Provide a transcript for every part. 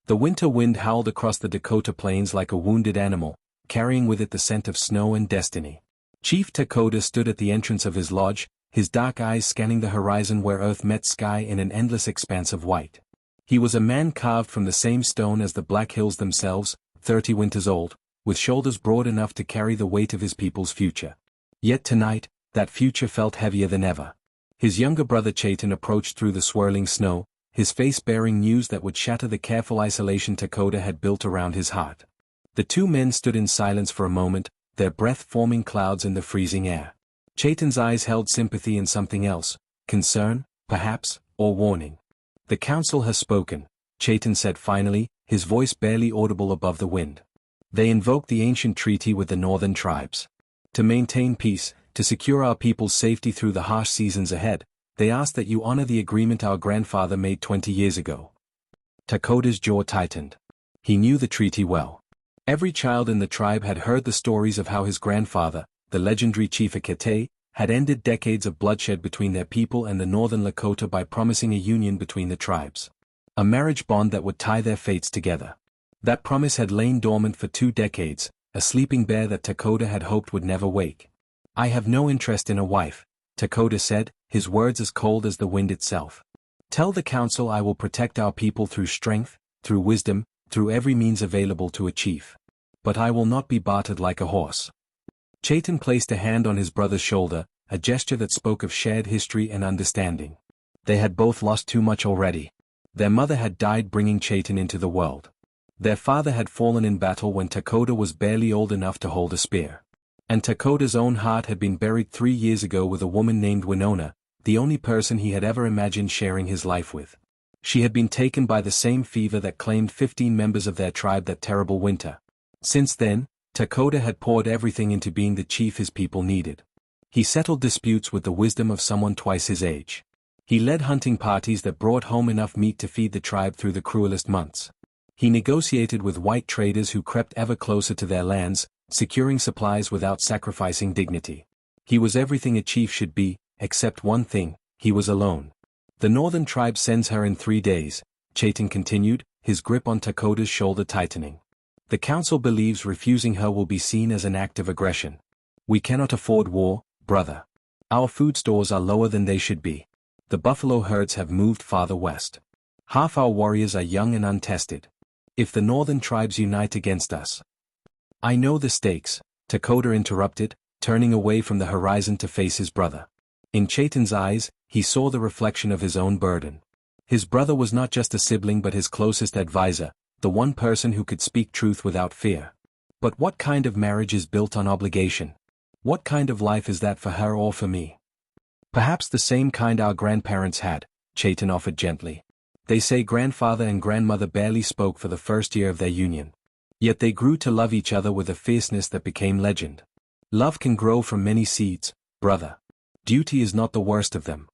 The winter wind howled across the Dakota plains like a wounded animal, carrying with it the scent of snow and destiny. Chief Lakota stood at the entrance of his lodge, his dark eyes scanning the horizon where earth met sky in an endless expanse of white. He was a man carved from the same stone as the Black Hills themselves, 30 winters old, with shoulders broad enough to carry the weight of his people's future. Yet tonight, that future felt heavier than ever. His younger brother Chaitan approached through the swirling snow, his face bearing news that would shatter the careful isolation Lakota had built around his heart. The two men stood in silence for a moment, their breath forming clouds in the freezing air. Chaitan's eyes held sympathy and something else, concern, perhaps, or warning. "The council has spoken," Chaitan said finally, his voice barely audible above the wind. "They invoked the ancient treaty with the northern tribes. To maintain peace, to secure our people's safety through the harsh seasons ahead, they ask that you honor the agreement our grandfather made 20 years ago." Lakota's jaw tightened. He knew the treaty well. Every child in the tribe had heard the stories of how his grandfather, the legendary Chief Akete, had ended decades of bloodshed between their people and the northern Lakota by promising a union between the tribes. A marriage bond that would tie their fates together. That promise had lain dormant for 2 decades, a sleeping bear that Lakota had hoped would never wake. "I have no interest in a wife," Lakota said, his words as cold as the wind itself. "Tell the council I will protect our people through strength, through wisdom, through every means available to a chief. But I will not be bartered like a horse." Chaitan placed a hand on his brother's shoulder, a gesture that spoke of shared history and understanding. They had both lost too much already. Their mother had died bringing Chaitan into the world. Their father had fallen in battle when Lakota was barely old enough to hold a spear. And Lakota's own heart had been buried 3 years ago with a woman named Winona, the only person he had ever imagined sharing his life with. She had been taken by the same fever that claimed 15 members of their tribe that terrible winter. Since then, Lakota had poured everything into being the chief his people needed. He settled disputes with the wisdom of someone twice his age. He led hunting parties that brought home enough meat to feed the tribe through the cruelest months. He negotiated with white traders who crept ever closer to their lands, securing supplies without sacrificing dignity. He was everything a chief should be, except one thing: he was alone. "The northern tribe sends her in 3 days, Chaitan continued, his grip on Lakota's shoulder tightening. "The council believes refusing her will be seen as an act of aggression. We cannot afford war, brother. Our food stores are lower than they should be. The buffalo herds have moved farther west. Half our warriors are young and untested. If the northern tribes unite against us—" "I know the stakes," Lakota interrupted, turning away from the horizon to face his brother. In Chaitan's eyes, he saw the reflection of his own burden. His brother was not just a sibling but his closest advisor, the one person who could speak truth without fear. But what kind of marriage is built on obligation? What kind of life is that for her or for me? "Perhaps the same kind our grandparents had," Chaitan offered gently. "They say grandfather and grandmother barely spoke for the first year of their union. Yet they grew to love each other with a fierceness that became legend. Love can grow from many seeds, brother. Duty is not the worst of them."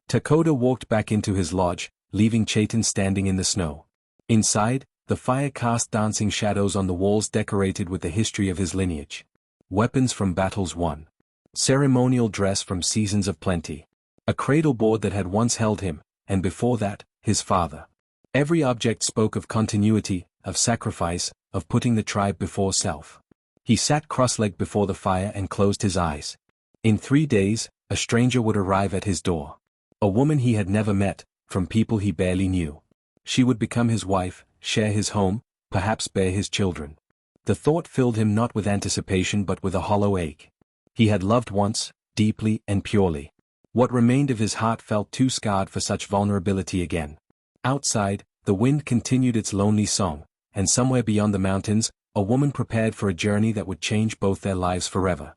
Lakota walked back into his lodge, leaving Chaitan standing in the snow. Inside, the fire cast dancing shadows on the walls decorated with the history of his lineage. Weapons from battles won. Ceremonial dress from seasons of plenty. A cradle board that had once held him, and before that, his father. Every object spoke of continuity, of sacrifice, of putting the tribe before self. He sat cross-legged before the fire and closed his eyes. In 3 days, a stranger would arrive at his door. A woman he had never met, from people he barely knew. She would become his wife, share his home, perhaps bear his children. The thought filled him not with anticipation but with a hollow ache. He had loved once, deeply and purely. What remained of his heart felt too scarred for such vulnerability again. Outside, the wind continued its lonely song, and somewhere beyond the mountains, a woman prepared for a journey that would change both their lives forever.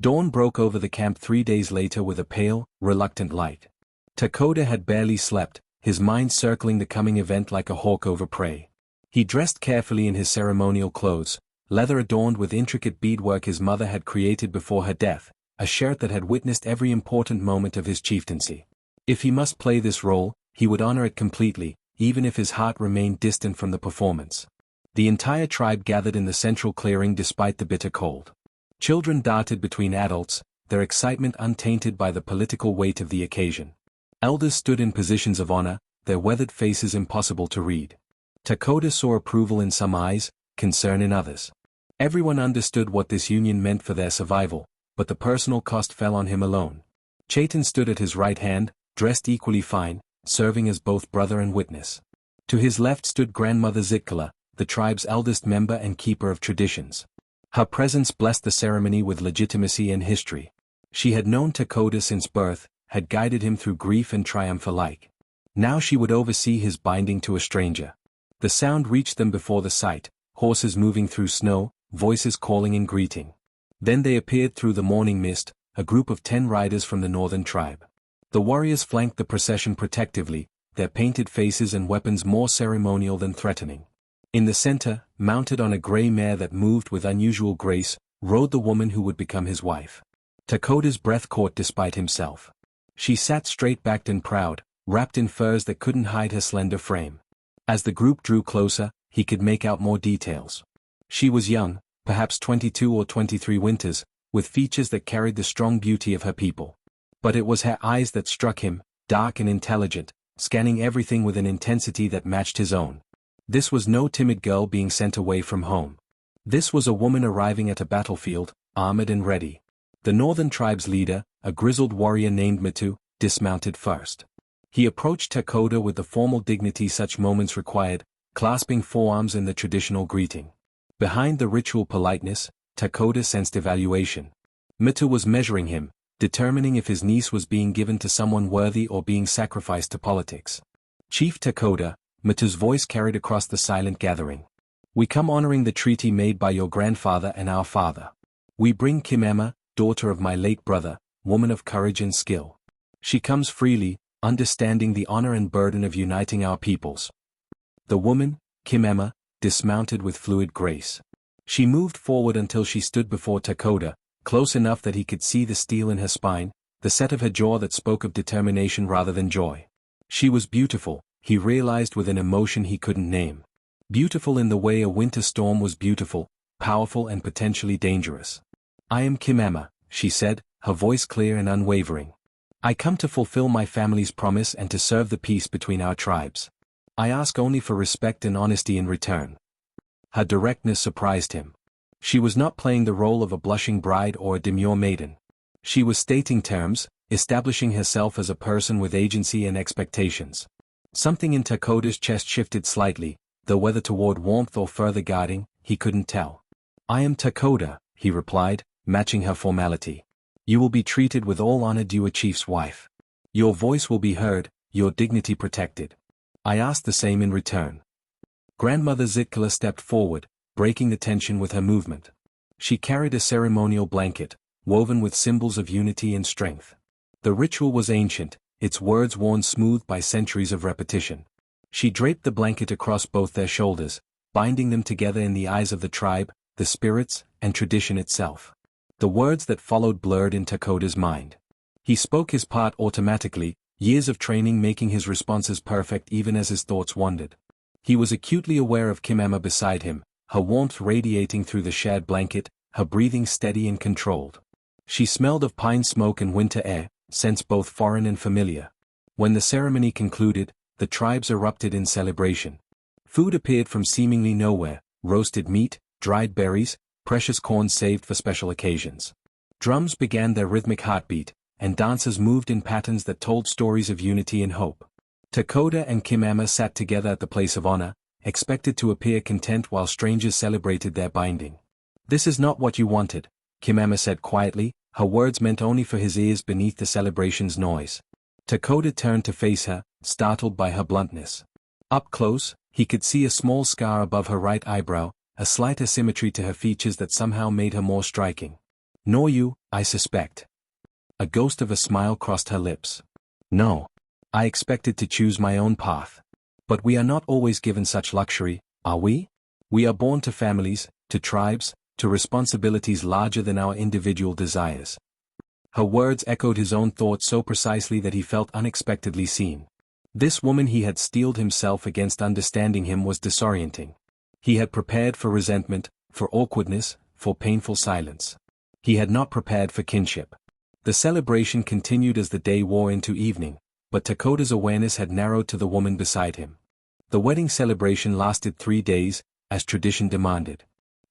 Dawn broke over the camp 3 days later with a pale, reluctant light. Lakota had barely slept, his mind circling the coming event like a hawk over prey. He dressed carefully in his ceremonial clothes, leather adorned with intricate beadwork his mother had created before her death, a shirt that had witnessed every important moment of his chieftaincy. If he must play this role, he would honor it completely, even if his heart remained distant from the performance. The entire tribe gathered in the central clearing despite the bitter cold. Children darted between adults, their excitement untainted by the political weight of the occasion. Elders stood in positions of honor, their weathered faces impossible to read. Dakota saw approval in some eyes, concern in others. Everyone understood what this union meant for their survival, but the personal cost fell on him alone. Chaitin stood at his right hand, dressed equally fine, serving as both brother and witness. To his left stood Grandmother Zitkala, the tribe's eldest member and keeper of traditions. Her presence blessed the ceremony with legitimacy and history. She had known Dakota since birth, had guided him through grief and triumph alike. Now she would oversee his binding to a stranger. The sound reached them before the sight, horses moving through snow, voices calling in greeting. Then they appeared through the morning mist, a group of 10 riders from the northern tribe. The warriors flanked the procession protectively, their painted faces and weapons more ceremonial than threatening. In the center, mounted on a gray mare that moved with unusual grace, rode the woman who would become his wife. Dakota's breath caught despite himself. She sat straight-backed and proud, wrapped in furs that couldn't hide her slender frame. As the group drew closer, he could make out more details. She was young, perhaps 22 or 23 winters, with features that carried the strong beauty of her people. But it was her eyes that struck him, dark and intelligent, scanning everything with an intensity that matched his own. This was no timid girl being sent away from home. This was a woman arriving at a battlefield, armored and ready. The northern tribe's leader, a grizzled warrior named Metu, dismounted first. He approached Dakota with the formal dignity such moments required, clasping forearms in the traditional greeting. Behind the ritual politeness, Dakota sensed evaluation. Metu was measuring him, determining if his niece was being given to someone worthy or being sacrificed to politics. Chief Dakota, Metu's voice carried across the silent gathering. We come honoring the treaty made by your grandfather and our father. We bring Kimema, daughter of my late brother, woman of courage and skill. She comes freely, understanding the honor and burden of uniting our peoples. The woman, Kimema, dismounted with fluid grace. She moved forward until she stood before Dakota, close enough that he could see the steel in her spine, the set of her jaw that spoke of determination rather than joy. She was beautiful, he realized with an emotion he couldn't name. Beautiful in the way a winter storm was beautiful, powerful and potentially dangerous. I am Kimema, she said, her voice clear and unwavering. I come to fulfill my family's promise and to serve the peace between our tribes. I ask only for respect and honesty in return. Her directness surprised him. She was not playing the role of a blushing bride or a demure maiden. She was stating terms, establishing herself as a person with agency and expectations. Something in Dakota's chest shifted slightly, though whether toward warmth or further guarding, he couldn't tell. I am Dakota, he replied, matching her formality. You will be treated with all honor due a chief's wife. Your voice will be heard, your dignity protected. I ask the same in return. Grandmother Zitkala stepped forward, breaking the tension with her movement. She carried a ceremonial blanket, woven with symbols of unity and strength. The ritual was ancient, its words worn smooth by centuries of repetition. She draped the blanket across both their shoulders, binding them together in the eyes of the tribe, the spirits, and tradition itself. The words that followed blurred in Dakota's mind. He spoke his part automatically, years of training making his responses perfect even as his thoughts wandered. He was acutely aware of Kimema beside him, her warmth radiating through the shared blanket, her breathing steady and controlled. She smelled of pine smoke and winter air, scents both foreign and familiar. When the ceremony concluded, the tribes erupted in celebration. Food appeared from seemingly nowhere, roasted meat, dried berries, precious corn saved for special occasions. Drums began their rhythmic heartbeat, and dancers moved in patterns that told stories of unity and hope. Dakota and Kimema sat together at the place of honor, expected to appear content while strangers celebrated their binding. This is not what you wanted, Kimema said quietly, her words meant only for his ears beneath the celebration's noise. Dakota turned to face her, startled by her bluntness. Up close, he could see a small scar above her right eyebrow, a slight asymmetry to her features that somehow made her more striking. Nor you, I suspect. A ghost of a smile crossed her lips. No. I expected to choose my own path. But we are not always given such luxury, are we? We are born to families, to tribes, to responsibilities larger than our individual desires. Her words echoed his own thoughts so precisely that he felt unexpectedly seen. This woman he had steeled himself against understanding him was disorienting. He had prepared for resentment, for awkwardness, for painful silence. He had not prepared for kinship. The celebration continued as the day wore into evening, but Dakota's awareness had narrowed to the woman beside him. The wedding celebration lasted 3 days, as tradition demanded.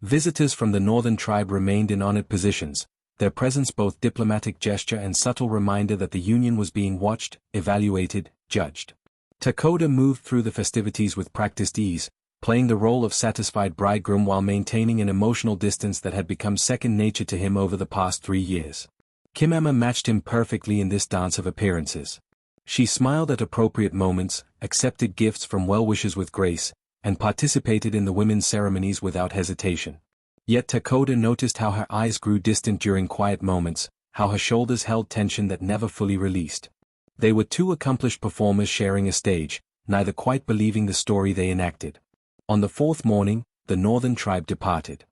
Visitors from the northern tribe remained in honored positions, their presence both diplomatic gesture and subtle reminder that the union was being watched, evaluated, judged. Lakota moved through the festivities with practiced ease, playing the role of satisfied bridegroom while maintaining an emotional distance that had become second nature to him over the past 3 years. Kimema matched him perfectly in this dance of appearances. She smiled at appropriate moments, accepted gifts from well-wishers with grace, and participated in the women's ceremonies without hesitation. Yet Lakota noticed how her eyes grew distant during quiet moments, how her shoulders held tension that never fully released. They were two accomplished performers sharing a stage, neither quite believing the story they enacted. On the 4th morning, the northern tribe departed.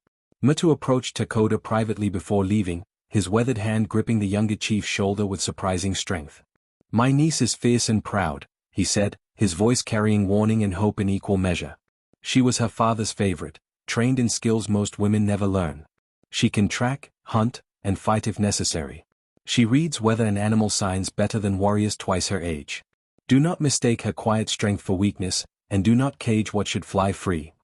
Mutu approached Lakota privately before leaving, his weathered hand gripping the younger chief's shoulder with surprising strength. "My niece is fierce and proud," he said, his voice carrying warning and hope in equal measure. "She was her father's favorite, trained in skills most women never learn. She can track, hunt, and fight if necessary. She reads weather and animal signs better than warriors twice her age. Do not mistake her quiet strength for weakness, and do not cage what should fly free."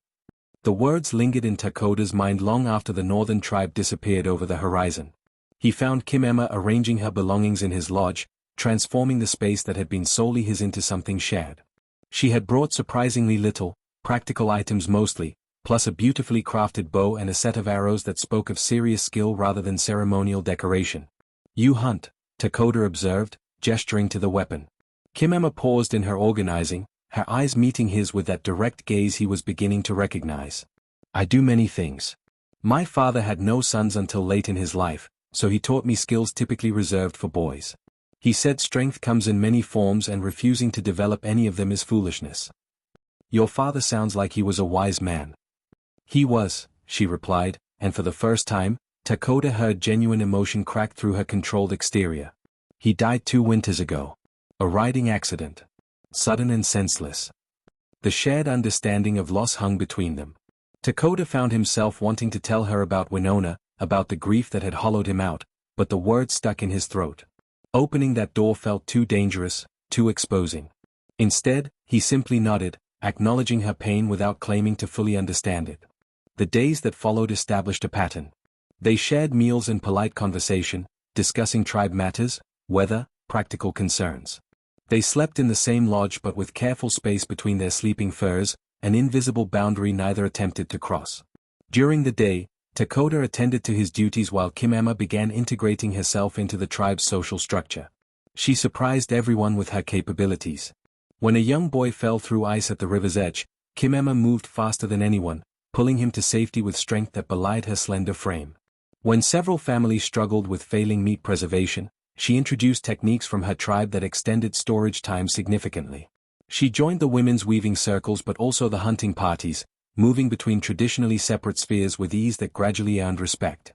The words lingered in Lakota's mind long after the northern tribe disappeared over the horizon. He found Kimema arranging her belongings in his lodge, transforming the space that had been solely his into something shared. She had brought surprisingly little, practical items mostly, plus a beautifully crafted bow and a set of arrows that spoke of serious skill rather than ceremonial decoration. "You hunt," Lakota observed, gesturing to the weapon. Kimema paused in her organizing, her eyes meeting his with that direct gaze he was beginning to recognize. "I do many things. My father had no sons until late in his life, so he taught me skills typically reserved for boys. He said strength comes in many forms and refusing to develop any of them is foolishness." "Your father sounds like he was a wise man." "He was," she replied, and for the first time, Lakota heard genuine emotion crack through her controlled exterior. "He died 2 winters ago. A riding accident. Sudden and senseless." The shared understanding of loss hung between them. Lakota found himself wanting to tell her about Winona, about the grief that had hollowed him out, but the words stuck in his throat. Opening that door felt too dangerous, too exposing. Instead, he simply nodded, acknowledging her pain without claiming to fully understand it. The days that followed established a pattern. They shared meals and polite conversation, discussing tribe matters, weather, practical concerns. They slept in the same lodge but with careful space between their sleeping furs, an invisible boundary neither attempted to cross. During the day, Lakota attended to his duties while Kimema began integrating herself into the tribe's social structure. She surprised everyone with her capabilities. When a young boy fell through ice at the river's edge, Kimema moved faster than anyone, pulling him to safety with strength that belied her slender frame. When several families struggled with failing meat preservation, she introduced techniques from her tribe that extended storage time significantly. She joined the women's weaving circles but also the hunting parties, moving between traditionally separate spheres with ease that gradually earned respect.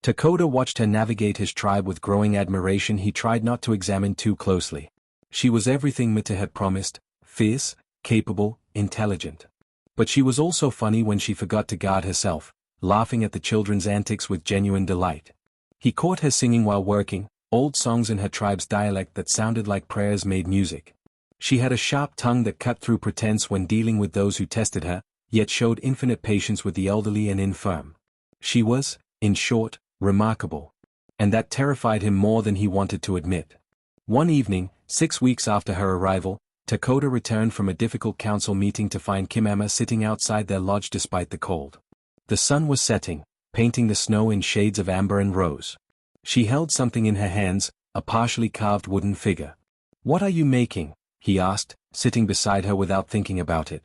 Lakota watched her navigate his tribe with growing admiration. He tried not to examine too closely. She was everything Mita had promised, fierce, capable, intelligent. But she was also funny when she forgot to guard herself, laughing at the children's antics with genuine delight. He caught her singing while working, old songs in her tribe's dialect that sounded like prayers made music. She had a sharp tongue that cut through pretense when dealing with those who tested her, yet showed infinite patience with the elderly and infirm. She was, in short, remarkable. And that terrified him more than he wanted to admit. One evening, 6 weeks after her arrival, Lakota returned from a difficult council meeting to find Kimema sitting outside their lodge despite the cold. The sun was setting, painting the snow in shades of amber and rose. She held something in her hands, a partially carved wooden figure. "What are you making?" he asked, sitting beside her without thinking about it.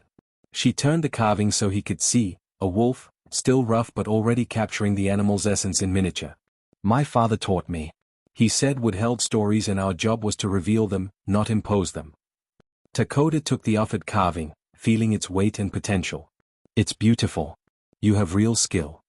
She turned the carving so he could see, a wolf, still rough but already capturing the animal's essence in miniature. "My father taught me," he said. "Wood held stories and our job was to reveal them, not impose them." Lakota took the offered carving, feeling its weight and potential. "It's beautiful. You have real skill."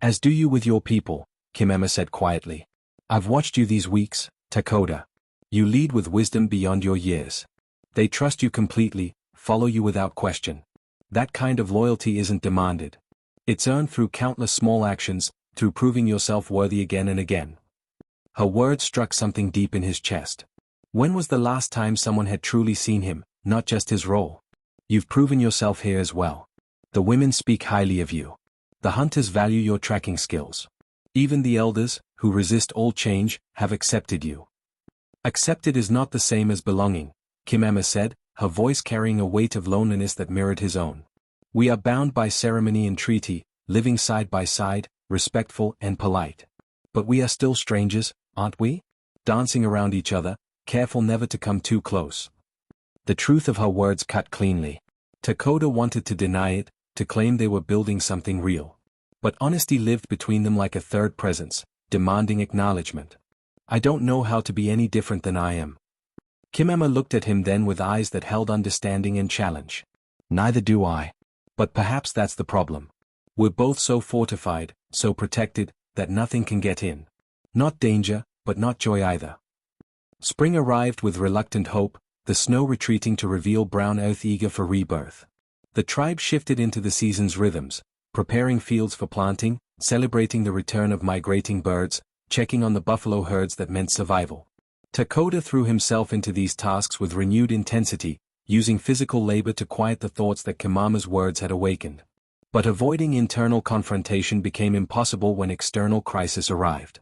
"As do you with your people," Kimema said quietly. "I've watched you these weeks, Lakota. You lead with wisdom beyond your years. They trust you completely, follow you without question. That kind of loyalty isn't demanded. It's earned through countless small actions, through proving yourself worthy again and again." Her words struck something deep in his chest. When was the last time someone had truly seen him, not just his role? You've proven yourself here as well. The women speak highly of you. The hunters value your tracking skills. Even the elders, who resist all change, have accepted you. Accepted is not the same as belonging, Kim Emma said, her voice carrying a weight of loneliness that mirrored his own. We are bound by ceremony and treaty, living side by side, respectful and polite. But we are still strangers, aren't we? Dancing around each other, careful never to come too close. The truth of her words cut cleanly. Dakota wanted to deny it, to claim they were building something real. But honesty lived between them like a third presence, demanding acknowledgement. I don't know how to be any different than I am. Kim Emma looked at him then with eyes that held understanding and challenge. Neither do I. But perhaps that's the problem. We're both so fortified, so protected, that nothing can get in. Not danger, but not joy either. Spring arrived with reluctant hope, the snow retreating to reveal brown earth eager for rebirth. The tribe shifted into the season's rhythms, preparing fields for planting, celebrating the return of migrating birds, checking on the buffalo herds that meant survival. Dakota threw himself into these tasks with renewed intensity, using physical labor to quiet the thoughts that Kimama's words had awakened. But avoiding internal confrontation became impossible when external crisis arrived.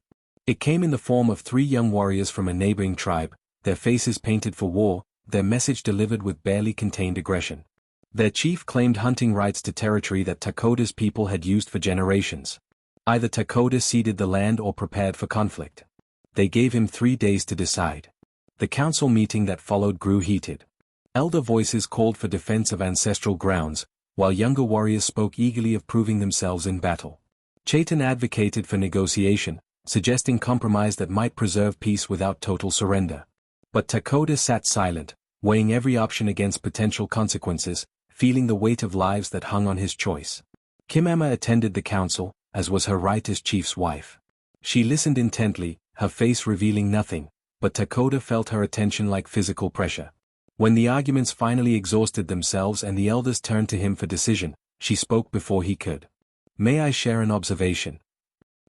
It came in the form of 3 young warriors from a neighboring tribe, their faces painted for war, their message delivered with barely contained aggression. Their chief claimed hunting rights to territory that Dakota's people had used for generations. Either Dakota ceded the land or prepared for conflict. They gave him 3 days to decide. The council meeting that followed grew heated. Elder voices called for defense of ancestral grounds, while younger warriors spoke eagerly of proving themselves in battle. Chaitan advocated for negotiation, suggesting compromise that might preserve peace without total surrender. But Dakota sat silent, weighing every option against potential consequences, feeling the weight of lives that hung on his choice. Kim Emma attended the council, as was her right as chief's wife. She listened intently, her face revealing nothing, but Dakota felt her attention like physical pressure. When the arguments finally exhausted themselves and the elders turned to him for decision, she spoke before he could. May I share an observation?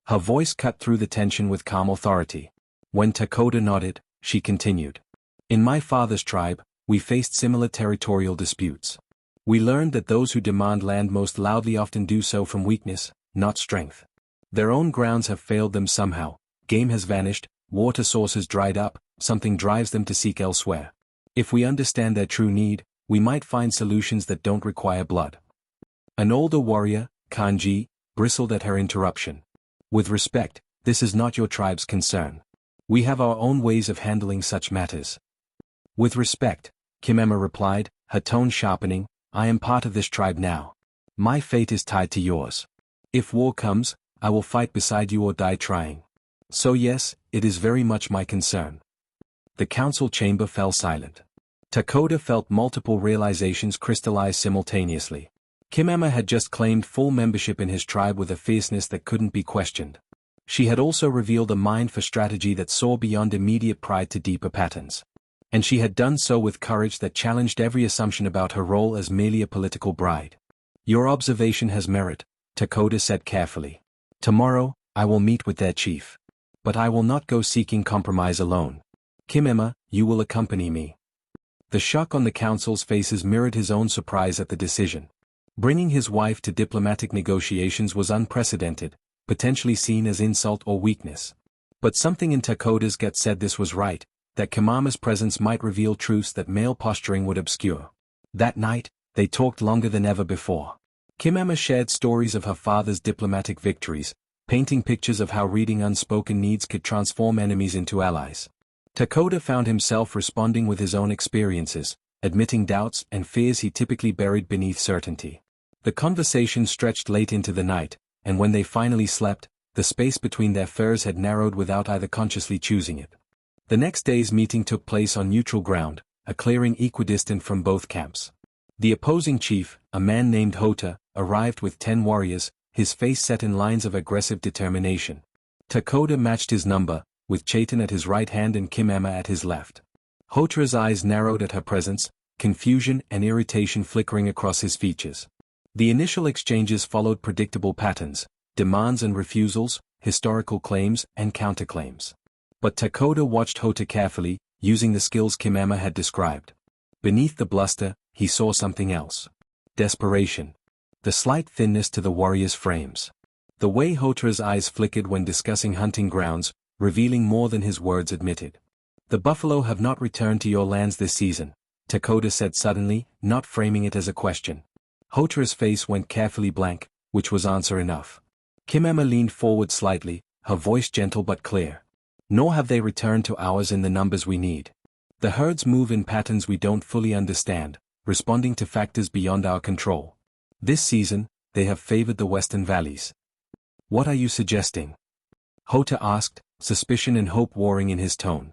Her voice cut through the tension with calm authority. When Dakota nodded, she continued. In my father's tribe, we faced similar territorial disputes. We learned that those who demand land most loudly often do so from weakness, not strength. Their own grounds have failed them somehow, game has vanished, water sources dried up, something drives them to seek elsewhere. If we understand their true need, we might find solutions that don't require blood. An older warrior, Kanji, bristled at her interruption. With respect, this is not your tribe's concern. We have our own ways of handling such matters. With respect, Kim Emma replied, her tone sharpening, I am part of this tribe now. My fate is tied to yours. If war comes, I will fight beside you or die trying. So yes, it is very much my concern. The council chamber fell silent. Dakota felt multiple realizations crystallize simultaneously. Kim Emma had just claimed full membership in his tribe with a fierceness that couldn't be questioned. She had also revealed a mind for strategy that saw beyond immediate pride to deeper patterns. And she had done so with courage that challenged every assumption about her role as merely a political bride. Your observation has merit, Dakota said carefully. Tomorrow, I will meet with their chief. But I will not go seeking compromise alone. Kim Emma, you will accompany me. The shock on the council's faces mirrored his own surprise at the decision. Bringing his wife to diplomatic negotiations was unprecedented, potentially seen as insult or weakness. But something in Dakota's gut said this was right, that Kimama's presence might reveal truths that male posturing would obscure. That night, they talked longer than ever before. Kim Emma shared stories of her father's diplomatic victories, painting pictures of how reading unspoken needs could transform enemies into allies. Dakota found himself responding with his own experiences, admitting doubts and fears he typically buried beneath certainty. The conversation stretched late into the night, and when they finally slept, the space between their furs had narrowed without either consciously choosing it. The next day's meeting took place on neutral ground, a clearing equidistant from both camps. The opposing chief, a man named Hota, arrived with 10 warriors, his face set in lines of aggressive determination. Dakota matched his number, with Chaitan at his right hand and Kim Emma at his left. Hotra's eyes narrowed at her presence, confusion and irritation flickering across his features. The initial exchanges followed predictable patterns, demands and refusals, historical claims and counterclaims. But Dakota watched Hota carefully, using the skills Kim Emma had described. Beneath the bluster, he saw something else. Desperation. The slight thinness to the warrior's frames. The way Hotra's eyes flickered when discussing hunting grounds, revealing more than his words admitted. The buffalo have not returned to your lands this season, Dakota said suddenly, not framing it as a question. Hotra's face went carefully blank, which was answer enough. Kimema leaned forward slightly, her voice gentle but clear. Nor have they returned to ours in the numbers we need. The herds move in patterns we don't fully understand, responding to factors beyond our control. This season, they have favored the western valleys. What are you suggesting? Hota asked, suspicion and hope warring in his tone.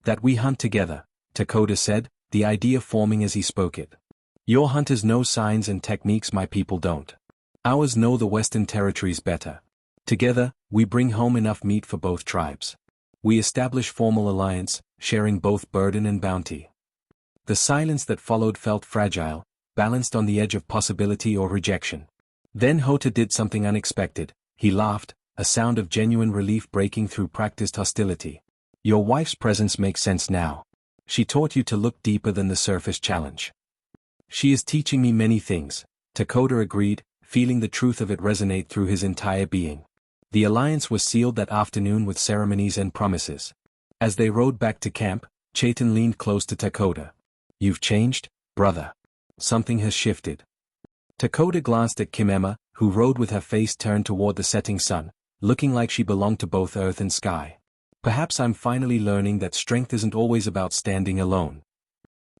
That we hunt together, Dakota said, the idea forming as he spoke it. Your hunters know signs and techniques my people don't. Ours know the western territories better. Together, we bring home enough meat for both tribes. We establish formal alliance, sharing both burden and bounty. The silence that followed felt fragile, balanced on the edge of possibility or rejection. Then Hota did something unexpected. He laughed, a sound of genuine relief breaking through practiced hostility. Your wife's presence makes sense now. She taught you to look deeper than the surface challenge. She is teaching me many things, Dakota agreed, feeling the truth of it resonate through his entire being. The alliance was sealed that afternoon with ceremonies and promises. As they rode back to camp, Chaitan leaned close to Dakota. You've changed, brother. Something has shifted. Dakota glanced at Kimema, who rode with her face turned toward the setting sun, looking like she belonged to both earth and sky. Perhaps I'm finally learning that strength isn't always about standing alone.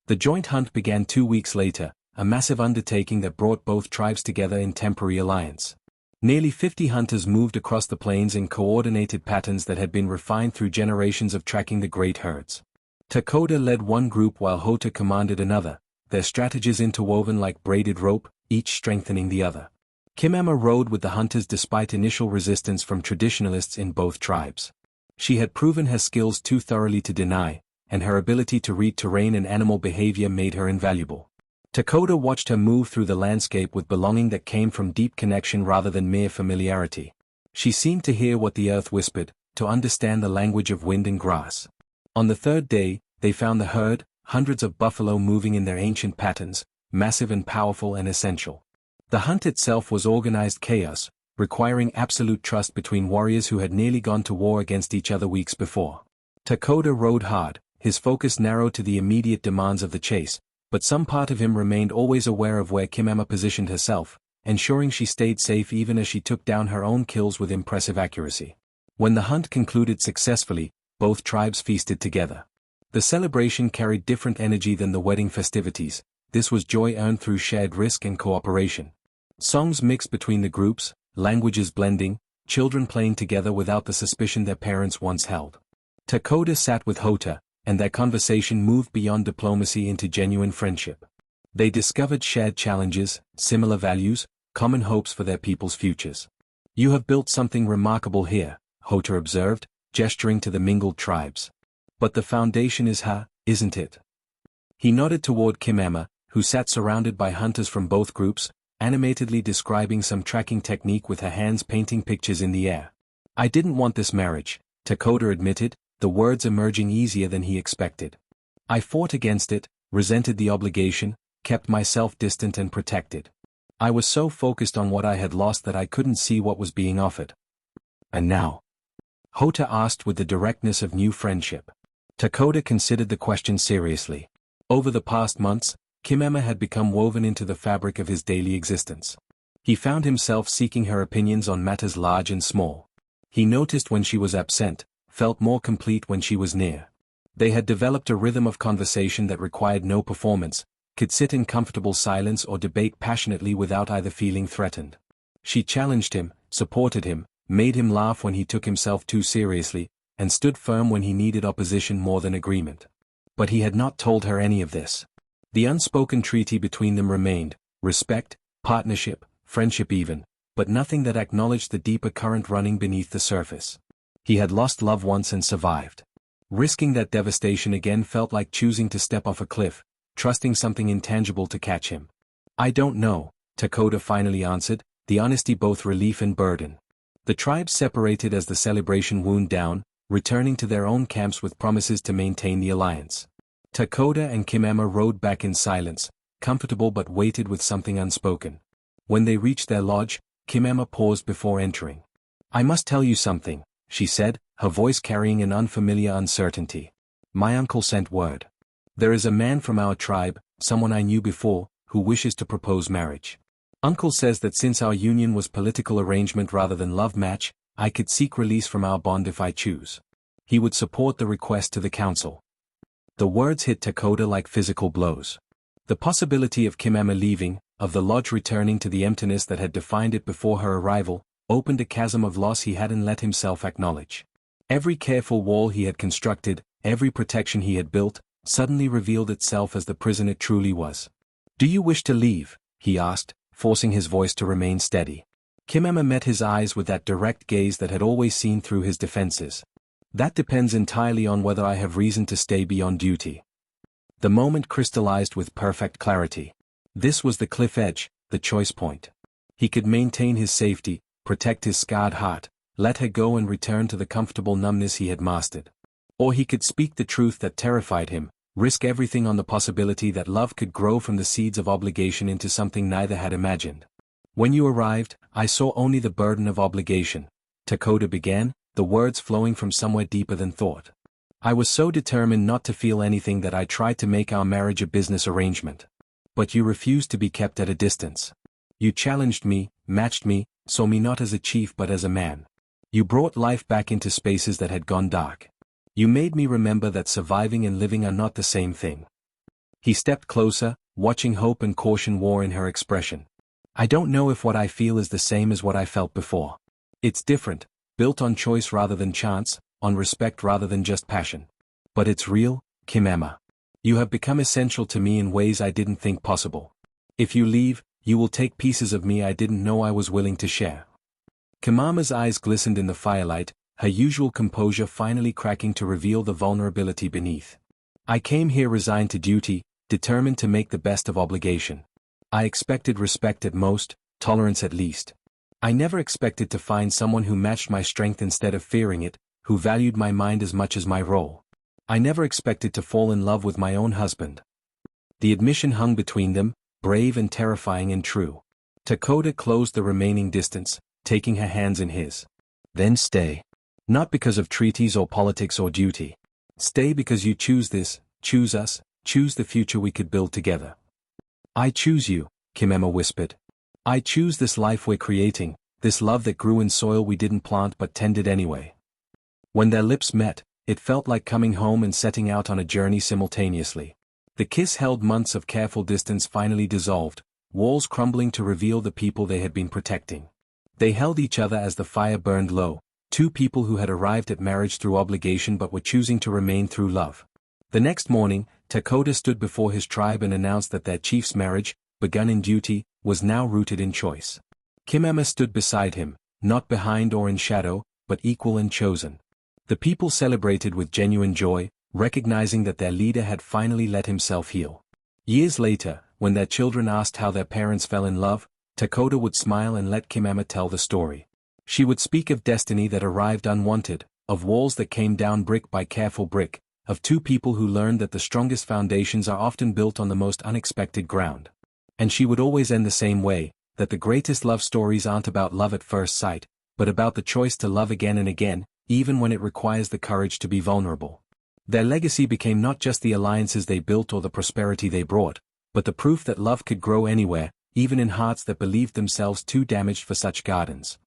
The joint hunt began 2 weeks later, a massive undertaking that brought both tribes together in temporary alliance. Nearly 50 hunters moved across the plains in coordinated patterns that had been refined through generations of tracking the great herds. Dakota led one group while Hota commanded another, their strategies interwoven like braided rope, each strengthening the other. Kimema rode with the hunters despite initial resistance from traditionalists in both tribes. She had proven her skills too thoroughly to deny, and her ability to read terrain and animal behavior made her invaluable. Dakota watched her move through the landscape with belonging that came from deep connection rather than mere familiarity. She seemed to hear what the earth whispered, to understand the language of wind and grass. On the third day, they found the herd, hundreds of buffalo moving in their ancient patterns, massive and powerful and essential. The hunt itself was organized chaos, requiring absolute trust between warriors who had nearly gone to war against each other weeks before. Dakota rode hard, his focus narrowed to the immediate demands of the chase, but some part of him remained always aware of where Kimema positioned herself, ensuring she stayed safe even as she took down her own kills with impressive accuracy. When the hunt concluded successfully, both tribes feasted together. The celebration carried different energy than the wedding festivities. This was joy earned through shared risk and cooperation. Songs mixed between the groups, languages blending, children playing together without the suspicion their parents once held. Dakota sat with Hota, and their conversation moved beyond diplomacy into genuine friendship. They discovered shared challenges, similar values, common hopes for their people's futures. You have built something remarkable here, Hota observed, gesturing to the mingled tribes. But the foundation is her, isn't it? He nodded toward Kimema, who sat surrounded by hunters from both groups, animatedly describing some tracking technique with her hands painting pictures in the air. I didn't want this marriage, Dakota admitted, the words emerging easier than he expected. I fought against it, resented the obligation, kept myself distant and protected. I was so focused on what I had lost that I couldn't see what was being offered. And now? Hota asked with the directness of new friendship. Dakota considered the question seriously. Over the past months, Kimema had become woven into the fabric of his daily existence. He found himself seeking her opinions on matters large and small. He noticed when she was absent, felt more complete when she was near. They had developed a rhythm of conversation that required no performance, could sit in comfortable silence or debate passionately without either feeling threatened. She challenged him, supported him, made him laugh when he took himself too seriously, and stood firm when he needed opposition more than agreement. But he had not told her any of this. The unspoken treaty between them remained, respect, partnership, friendship even, but nothing that acknowledged the deeper current running beneath the surface. He had lost love once and survived. Risking that devastation again felt like choosing to step off a cliff, trusting something intangible to catch him. I don't know, Dakota finally answered, the honesty both relief and burden. The tribes separated as the celebration wound down, returning to their own camps with promises to maintain the alliance. Dakota and Kimema rode back in silence, comfortable but weighted with something unspoken. When they reached their lodge, Kimema paused before entering. "I must tell you something," she said, her voice carrying an unfamiliar uncertainty. "My uncle sent word. There is a man from our tribe, someone I knew before, who wishes to propose marriage. Uncle says that since our union was political arrangement rather than love match, I could seek release from our bond if I choose. He would support the request to the council." The words hit Dakota like physical blows. The possibility of Kimema leaving, of the lodge returning to the emptiness that had defined it before her arrival, opened a chasm of loss he hadn't let himself acknowledge. Every careful wall he had constructed, every protection he had built, suddenly revealed itself as the prison it truly was. "Do you wish to leave?" he asked, forcing his voice to remain steady. Kimema met his eyes with that direct gaze that had always seen through his defenses. "That depends entirely on whether I have reason to stay beyond duty." The moment crystallized with perfect clarity. This was the cliff edge, the choice point. He could maintain his safety, protect his scarred heart, let her go and return to the comfortable numbness he had mastered. Or he could speak the truth that terrified him, risk everything on the possibility that love could grow from the seeds of obligation into something neither had imagined. "When you arrived, I saw only the burden of obligation," Dakota began, the words flowing from somewhere deeper than thought. "I was so determined not to feel anything that I tried to make our marriage a business arrangement. But you refused to be kept at a distance. You challenged me, matched me, saw me not as a chief but as a man. You brought life back into spaces that had gone dark. You made me remember that surviving and living are not the same thing." He stepped closer, watching hope and caution war in her expression. "I don't know if what I feel is the same as what I felt before. It's different, built on choice rather than chance, on respect rather than just passion. But it's real, Kimema. You have become essential to me in ways I didn't think possible. If you leave, you will take pieces of me I didn't know I was willing to share." Kimema's eyes glistened in the firelight, her usual composure finally cracking to reveal the vulnerability beneath. "I came here resigned to duty, determined to make the best of obligation. I expected respect at most, tolerance at least. I never expected to find someone who matched my strength instead of fearing it, who valued my mind as much as my role. I never expected to fall in love with my own husband." The admission hung between them, brave and terrifying and true. Dakota closed the remaining distance, taking her hands in his. "Then stay. Not because of treaties or politics or duty. Stay because you choose this, choose us, choose the future we could build together." "I choose you," Kimema whispered. "I choose this life we're creating, this love that grew in soil we didn't plant but tended anyway." When their lips met, it felt like coming home and setting out on a journey simultaneously. The kiss held months of careful distance finally dissolved, walls crumbling to reveal the people they had been protecting. They held each other as the fire burned low, two people who had arrived at marriage through obligation but were choosing to remain through love. The next morning, Dakota stood before his tribe and announced that their chief's marriage, begun in duty, was now rooted in choice. Kimema stood beside him, not behind or in shadow, but equal and chosen. The people celebrated with genuine joy, recognizing that their leader had finally let himself heal. Years later, when their children asked how their parents fell in love, Dakota would smile and let Kimema tell the story. She would speak of destiny that arrived unwanted, of walls that came down brick by careful brick, of two people who learned that the strongest foundations are often built on the most unexpected ground. And she would always end the same way, that the greatest love stories aren't about love at first sight, but about the choice to love again and again, even when it requires the courage to be vulnerable. Their legacy became not just the alliances they built or the prosperity they brought, but the proof that love could grow anywhere, even in hearts that believed themselves too damaged for such gardens.